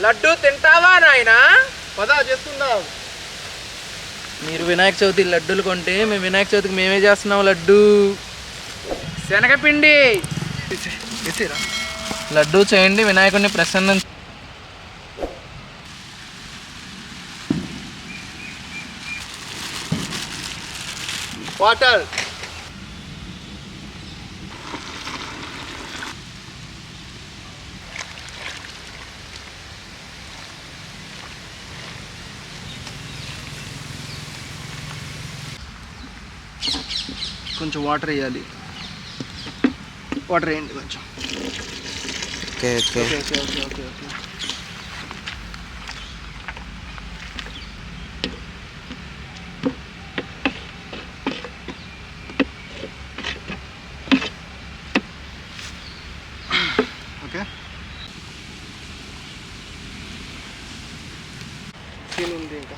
లడ్డు తింటావా నాయనా? పదా చేసుకుందాం. మీరు వినాయక చవితి లడ్డూలు కొంటే మేము వినాయక చవితికి మేమే చేస్తున్నాం లడ్డు. శనగపిండి లడ్డు చేయండి, వినాయకుడిని ప్రసన్నం. వాటర్. కొంచెం వాటర్ వేయాలి. వాటర్ వేయండి కొంచెం. Okay okay okay okay okay okay okay. Okay. ఉంది ఇంకా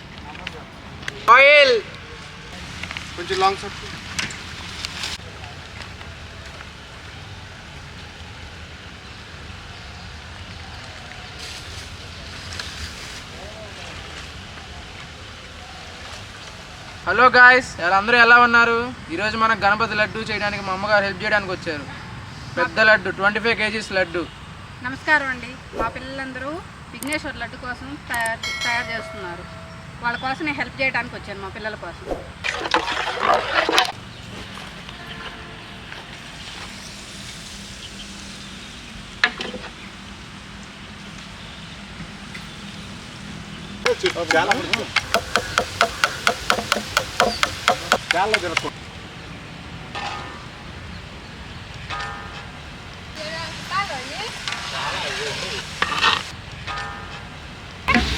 ఆయిల్ కొంచెం లాంగ్ షాట్. హలో గాయ్స్, అందరూ ఎలా ఉన్నారు? ఈరోజు మనకు గణపతి లడ్డు చేయడానికి మా అమ్మగారు హెల్ప్ చేయడానికి వచ్చారు. పెద్ద లడ్డు 25 kgs లడ్డు. నమస్కారం అండి. మా పిల్లలందరూ విఘ్నేశ్వర లడ్డు కోసం తయారు చేస్తున్నారు. వాళ్ళ కోసం నేను హెల్ప్ చేయడానికి వచ్చాను, మా పిల్లల కోసం.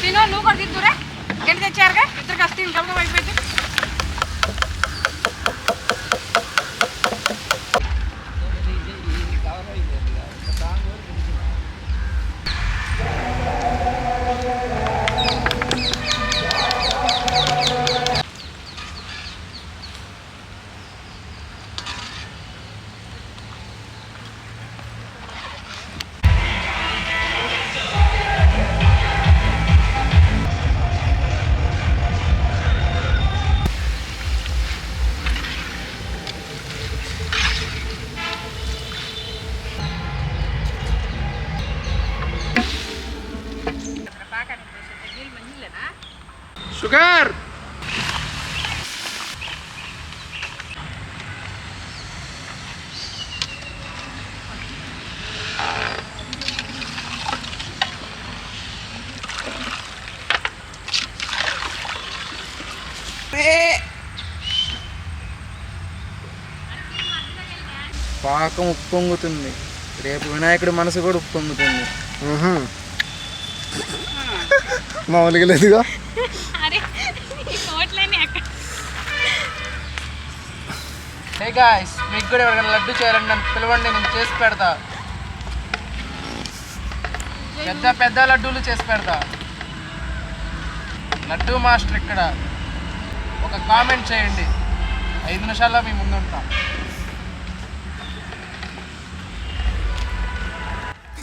తినో, నువ్వు కూడా తిద్దురే. గంట తెచ్చారుగా, ఇద్దరికి వస్తే డబ్బు అయిపోయింది. షుగర్. పాకం ఉప్పొంగుతుంది. రేపు వినాయకుడి మనసు కూడా ఉప్పొంగుతుంది. మామూలుగా లేదుగా. హే గాయ్స్, మీకు కూడా ఎవరికైనా లడ్డు చేయాలంటే నన్ను పిలవండి, నేను చేసి పెడతా. పెద్ద పెద్ద లడ్డూలు చేసి పెడతా. లడ్డు మాస్టర్ ఇక్కడ. ఒక కామెంట్ చేయండి, 5 నిమిషాల్లో మీ ముందు ఉంటాం.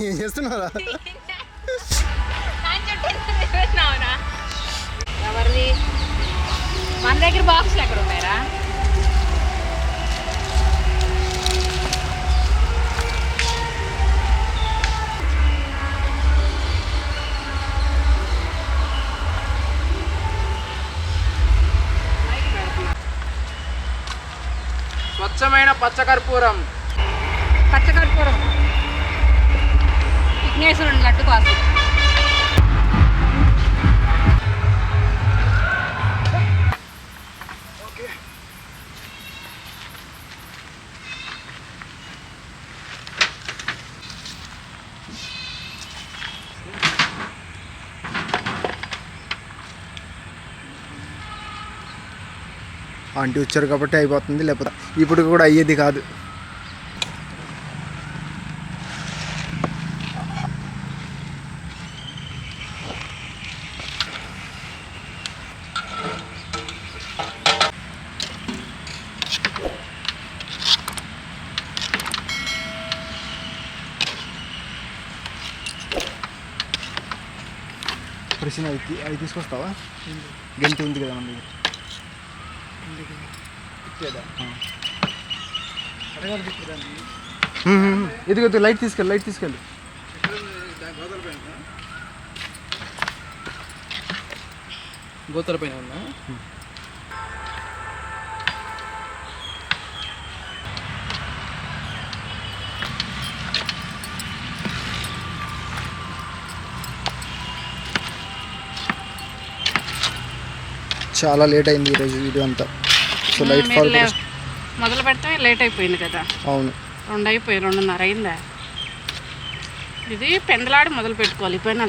ఏం చేస్తున్నారా? ఎవరిది? మన దగ్గర బాక్సులు ఎక్కడ ఉన్నాయరా? స్వచ్ఛమైన పచ్చకర్పూరం. పచ్చకర్పూరం విఘ్నేశ్వరుని లడ్డు కోసం. ఆంటీ వచ్చారు కాబట్టి అయిపోతుంది, లేకపోతే ఇప్పుడు కూడా అయ్యేది కాదు. ప్రశ్న అవి తీసుకొస్తావా? గెలిచి ఉంది కదా మన ఇదిగో లైట్ తీసుకెళ్ళి గోతల పైన ఉన్నా. చాలా లేట్ అయింది ఈరోజు వీడియో అంతా. సో లైట్ ఫాల్ మొదలు పెడితే లేట్ అయిపోయింది కదా. అవును, 2:30 అయిందా. ఇది పెందలాడి మొదలు పెట్టుకోవాలి. పైన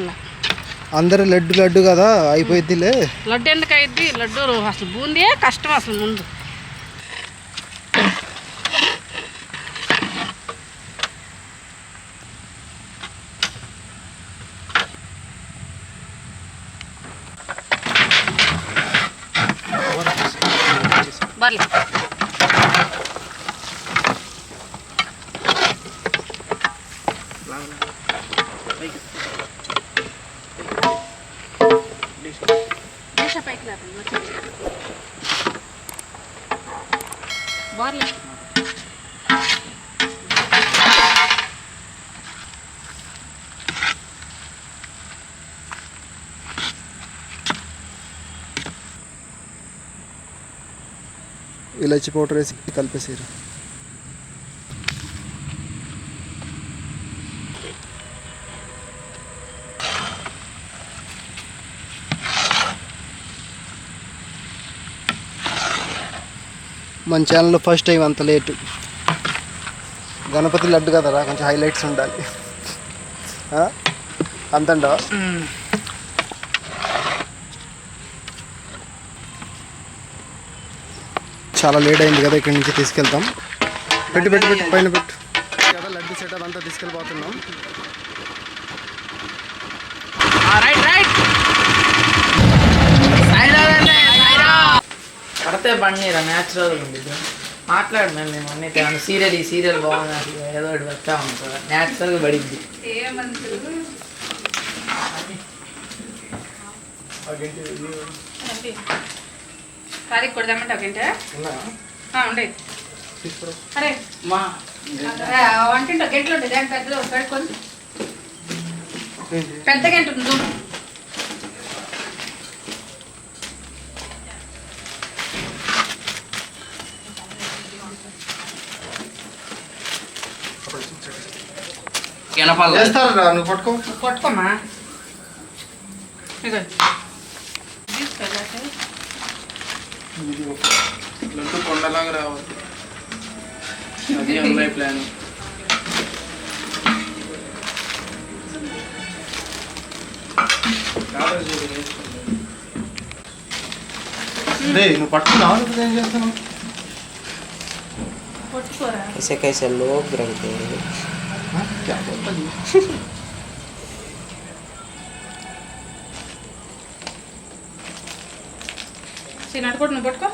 అందరు లడ్డు కదా అయిపోయిద్దిలే. లడ్డు ఎందుకు అయింది? లడ్డు అసలు బూందే కష్టం అసలు ముందు. బర్లే పైకి బార్లే ఇలాచి పౌడర్ వేసి కలిపేసారు. మన ఛానల్లో ఫస్ట్ టైం అంత లేటు. గణపతి లడ్డు కదరా, కొంచెం హైలైట్స్ ఉండాలి అంతంటావా? చాలా లేట్ అయింది కదా, ఇక్కడి నుంచి తీసుకెళ్తాం. పెట్టు పైన పెట్టు కదా. లడ్డు సెటప్ అంతా తీసుకెళ్ళిపోతున్నాం. పడితే బండిరా న్యాచురల్ ఉంది. మాట్లాడు మేము అన్నీ సీరియల్ బాగుంది. అసలు ఏదో ఒకటి వస్తా ఉంటుంది, న్యాచురల్గా పడిద్ది. కారీ కొడదామంటే ఒకంటే ఉండే. అరే మా వంటింటో గంటలు ఉంటాయి. దాని పెద్దలో పెట్టుకొని పెద్ద గంట ఉంది. పట్టుకోమా లడ్డు కొండలాగా రావాలి. అది అమ్మాయి ప్లాన్. నువ్వు పట్టుకున్నావు, ఏం చేస్తున్నావు? పట్టుకోరా. कैसे लोग रहते हैं. నడుకోడు, నువ్వు పట్టుకో.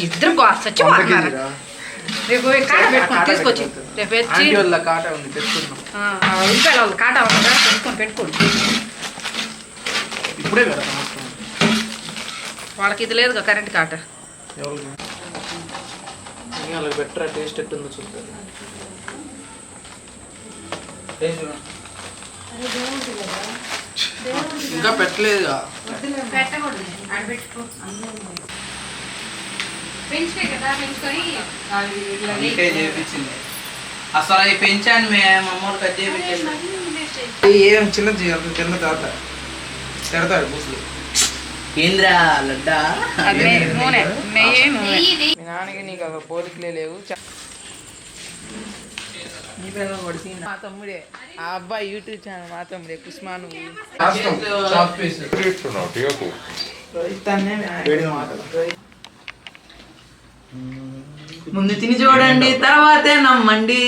ఇద్దరు సచ్చి రేపు తీసుకొచ్చి రేపు కాటా ఉంది పెట్టుకున్నాం. ఉల్లిపాయల వాళ్ళు కాటా ఉన్నదా పెట్టుకొని పెట్టుకోండి. ఇప్పుడే కదా వాళ్ళకి ఇది లేదు కరెంట్ కాటా. ఎవరికి వాళ్ళకి బెటర్ టేస్ట్ ఎట్టుందో చూస్తారు. ఇంకా పెట్టలేదుగా. పెట్టకూడదు, ఆడ పెట్టుకో. పెంచుకే కదా, పెంచుకొని చేయించింది. అసలు అవి పెంచాను మేము అమ్మోళ్ళు కట్ చేయించాను. ఏం చిన్న చిన్న తాత తిడతాడు బూసులు. ఏంద్రా లడ్డా నూనె నెయ్యి నూనె. మీ నాన్నకి నీకు అసలు పోలికలే లేవు. మా తమ్ముడే ఆ అబ్బాయి యూట్యూబ్ ఛానల్. మా తమ్ముడే కుస్మా. ముందు తిని చూడండి, తర్వాతే నమ్మండి.